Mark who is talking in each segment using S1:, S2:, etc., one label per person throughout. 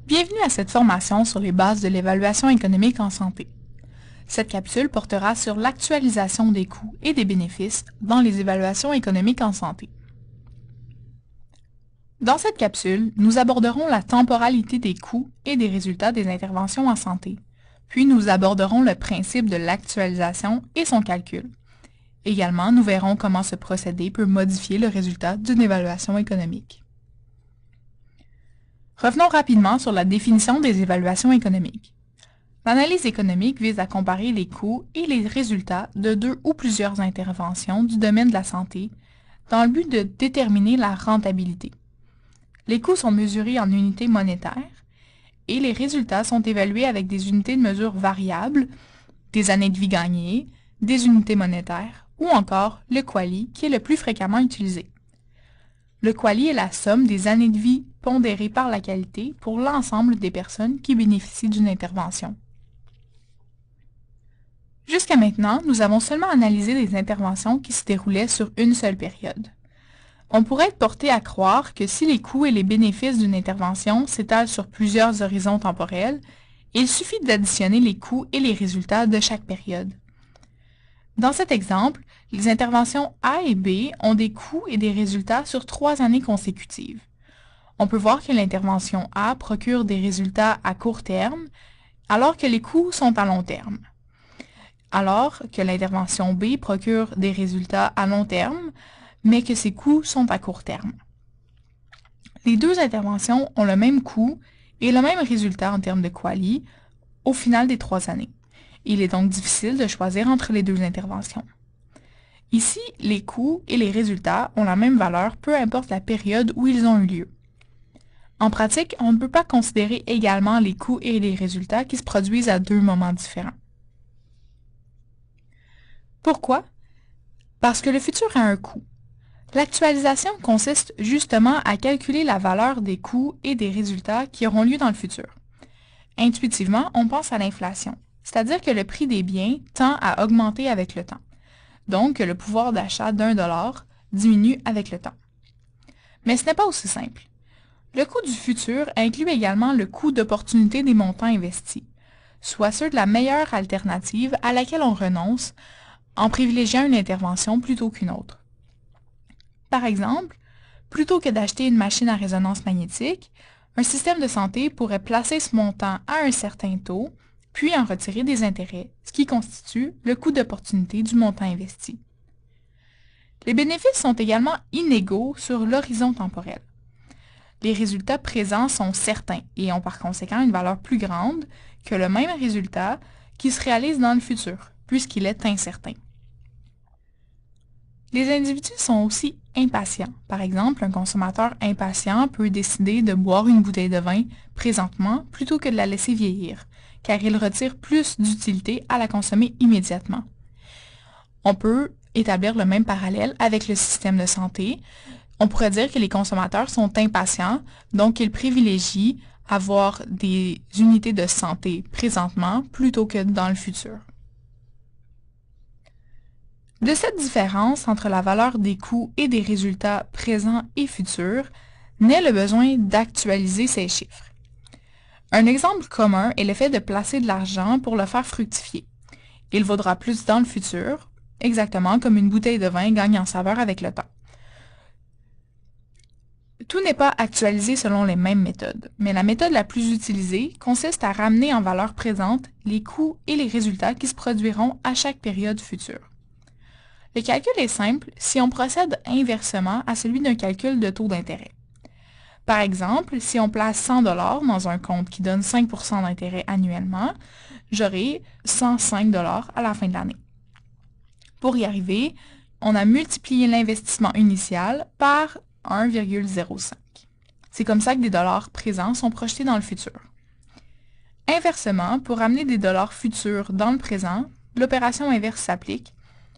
S1: Bienvenue à cette formation sur les bases de l'évaluation économique en santé. Cette capsule portera sur l'actualisation des coûts et des bénéfices dans les évaluations économiques en santé. Dans cette capsule, nous aborderons la temporalité des coûts et des résultats des interventions en santé, puis nous aborderons le principe de l'actualisation et son calcul. Également, nous verrons comment ce procédé peut modifier le résultat d'une évaluation économique. Revenons rapidement sur la définition des évaluations économiques. L'analyse économique vise à comparer les coûts et les résultats de deux ou plusieurs interventions du domaine de la santé dans le but de déterminer la rentabilité. Les coûts sont mesurés en unités monétaires et les résultats sont évalués avec des unités de mesure variables, des années de vie gagnées, des unités monétaires ou encore le QALY qui est le plus fréquemment utilisé. Le QALY est la somme des années de vie pondérées par la qualité pour l'ensemble des personnes qui bénéficient d'une intervention. Jusqu'à maintenant, nous avons seulement analysé des interventions qui se déroulaient sur une seule période. On pourrait être porté à croire que si les coûts et les bénéfices d'une intervention s'étalent sur plusieurs horizons temporels, il suffit d'additionner les coûts et les résultats de chaque période. Dans cet exemple, les interventions A et B ont des coûts et des résultats sur 3 années consécutives. On peut voir que l'intervention A procure des résultats à court terme, alors que les coûts sont à long terme. Alors que l'intervention B procure des résultats à long terme, mais que ses coûts sont à court terme. Les deux interventions ont le même coût et le même résultat en termes de QALY au final des 3 années. Il est donc difficile de choisir entre les deux interventions. Ici, les coûts et les résultats ont la même valeur, peu importe la période où ils ont eu lieu. En pratique, on ne peut pas considérer également les coûts et les résultats qui se produisent à deux moments différents. Pourquoi? Parce que le futur a un coût. L'actualisation consiste justement à calculer la valeur des coûts et des résultats qui auront lieu dans le futur. Intuitivement, on pense à l'inflation, c'est-à-dire que le prix des biens tend à augmenter avec le temps, donc que le pouvoir d'achat d'$1 diminue avec le temps. Mais ce n'est pas aussi simple. Le coût du futur inclut également le coût d'opportunité des montants investis, soit ceux de la meilleure alternative à laquelle on renonce en privilégiant une intervention plutôt qu'une autre. Par exemple, plutôt que d'acheter une machine à résonance magnétique, un système de santé pourrait placer ce montant à un certain taux, puis en retirer des intérêts, ce qui constitue le coût d'opportunité du montant investi. Les bénéfices sont également inégaux sur l'horizon temporel. Les résultats présents sont certains et ont par conséquent une valeur plus grande que le même résultat qui se réalise dans le futur, puisqu'il est incertain. Les individus sont aussi impatients. Par exemple, un consommateur impatient peut décider de boire une bouteille de vin présentement plutôt que de la laisser vieillir, car il retire plus d'utilité à la consommer immédiatement. On peut établir le même parallèle avec le système de santé. On pourrait dire que les consommateurs sont impatients, donc ils privilégient avoir des unités de santé présentement plutôt que dans le futur. De cette différence entre la valeur des coûts et des résultats présents et futurs naît le besoin d'actualiser ces chiffres. Un exemple commun est le fait de placer de l'argent pour le faire fructifier. Il vaudra plus dans le futur, exactement comme une bouteille de vin gagne en saveur avec le temps. Tout n'est pas actualisé selon les mêmes méthodes, mais la méthode la plus utilisée consiste à ramener en valeur présente les coûts et les résultats qui se produiront à chaque période future. Le calcul est simple si on procède inversement à celui d'un calcul de taux d'intérêt. Par exemple, si on place 100 $ dans un compte qui donne 5 % d'intérêt annuellement, j'aurai 105 $ à la fin de l'année. Pour y arriver, on a multiplié l'investissement initial par 1,05. C'est comme ça que des dollars présents sont projetés dans le futur. Inversement, pour amener des dollars futurs dans le présent, l'opération inverse s'applique,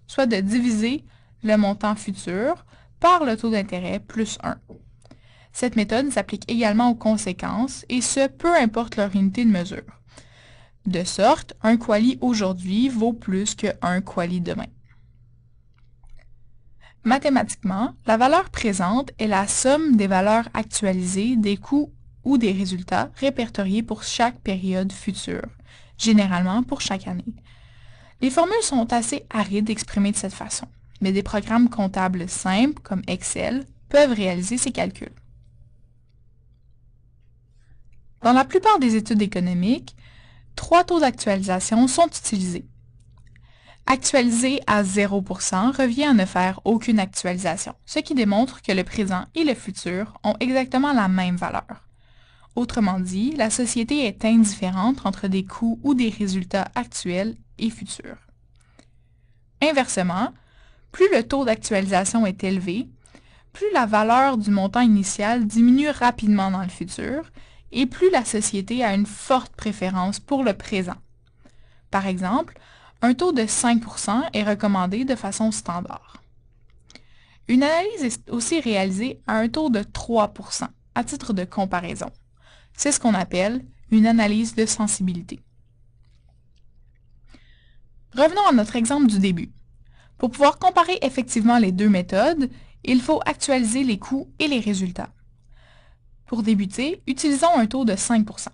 S1: soit de diviser le montant futur par le taux d'intérêt plus 1. Cette méthode s'applique également aux conséquences, et ce, peu importe leur unité de mesure. De sorte, un QALY aujourd'hui vaut plus qu'un QALY demain. Mathématiquement, la valeur présente est la somme des valeurs actualisées des coûts ou des résultats répertoriés pour chaque période future, généralement pour chaque année. Les formules sont assez arides exprimées de cette façon, mais des programmes comptables simples, comme Excel, peuvent réaliser ces calculs. Dans la plupart des études économiques, 3 taux d'actualisation sont utilisés. Actualiser à 0% revient à ne faire aucune actualisation, ce qui démontre que le présent et le futur ont exactement la même valeur. Autrement dit, la société est indifférente entre des coûts ou des résultats actuels et futurs. Inversement, plus le taux d'actualisation est élevé, plus la valeur du montant initial diminue rapidement dans le futur et plus la société a une forte préférence pour le présent. Par exemple, un taux de 5% est recommandé de façon standard. Une analyse est aussi réalisée à un taux de 3%, à titre de comparaison. C'est ce qu'on appelle une analyse de sensibilité. Revenons à notre exemple du début. Pour pouvoir comparer effectivement les deux méthodes, il faut actualiser les coûts et les résultats. Pour débuter, utilisons un taux de 5%.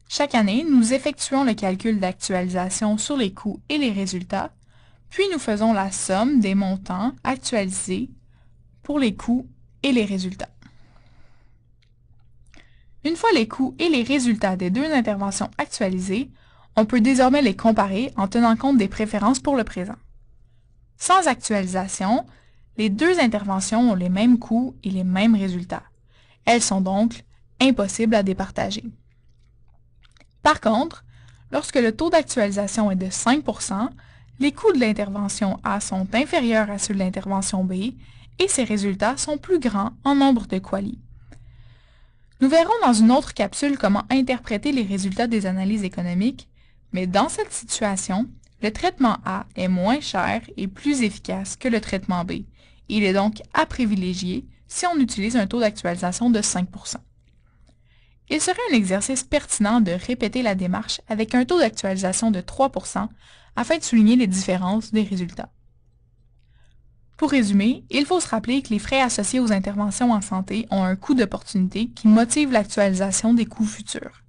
S1: Chaque année, nous effectuons le calcul d'actualisation sur les coûts et les résultats, puis nous faisons la somme des montants actualisés pour les coûts et les résultats. Une fois les coûts et les résultats des deux interventions actualisés, on peut désormais les comparer en tenant compte des préférences pour le présent. Sans actualisation, les deux interventions ont les mêmes coûts et les mêmes résultats. Elles sont donc impossibles à départager. Par contre, lorsque le taux d'actualisation est de 5%, les coûts de l'intervention A sont inférieurs à ceux de l'intervention B et ces résultats sont plus grands en nombre de qualis. Nous verrons dans une autre capsule comment interpréter les résultats des analyses économiques, mais dans cette situation, le traitement A est moins cher et plus efficace que le traitement B. Il est donc à privilégier si on utilise un taux d'actualisation de 5%. Il serait un exercice pertinent de répéter la démarche avec un taux d'actualisation de 3% afin de souligner les différences des résultats. Pour résumer, il faut se rappeler que les frais associés aux interventions en santé ont un coût d'opportunité qui motive l'actualisation des coûts futurs.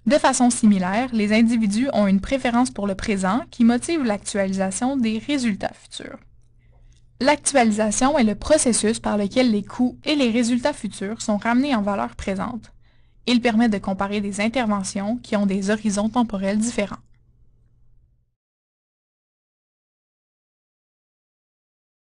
S1: De façon similaire, les individus ont une préférence pour le présent qui motive l'actualisation des résultats futurs. L'actualisation est le processus par lequel les coûts et les résultats futurs sont ramenés en valeur présente. Il permet de comparer des interventions qui ont des horizons temporels différents.